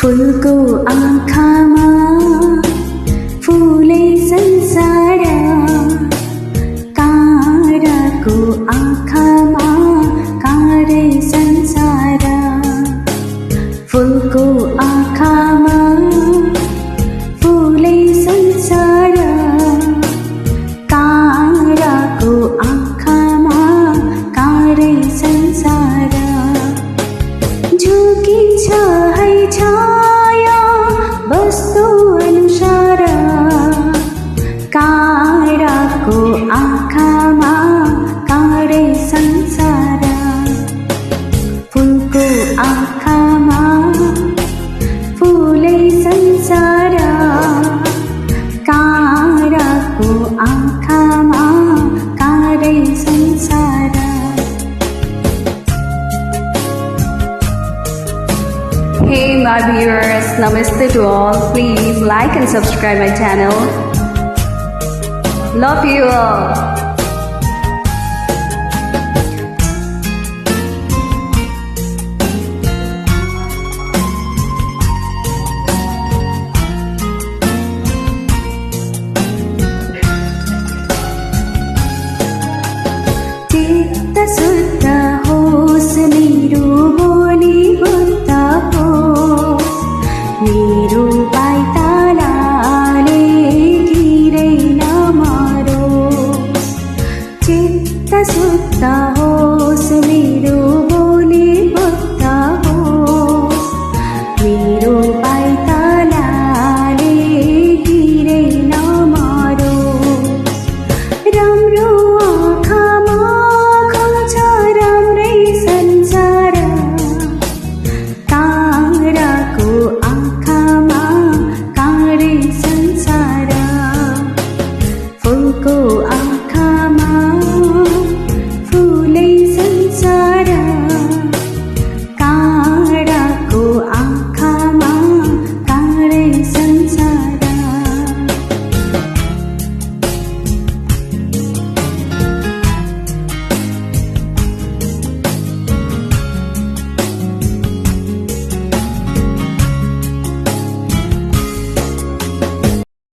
फुलको आँखामा फुले संसार, काँडाको आँखामा काँडै संसार। फुलको आँखामा फुले संसार, काँडाको आँखामा काँडै संसार। झुकिन्छ है छाया वस्तु अनुसार, काँडाको आँखामा काँडै संसार। फुलको आँखामा फुलै संसार, काँडाको आँखामा काँडै संसार। Hey my viewers, namaste to all. Please like and subscribe my channel. Love you all.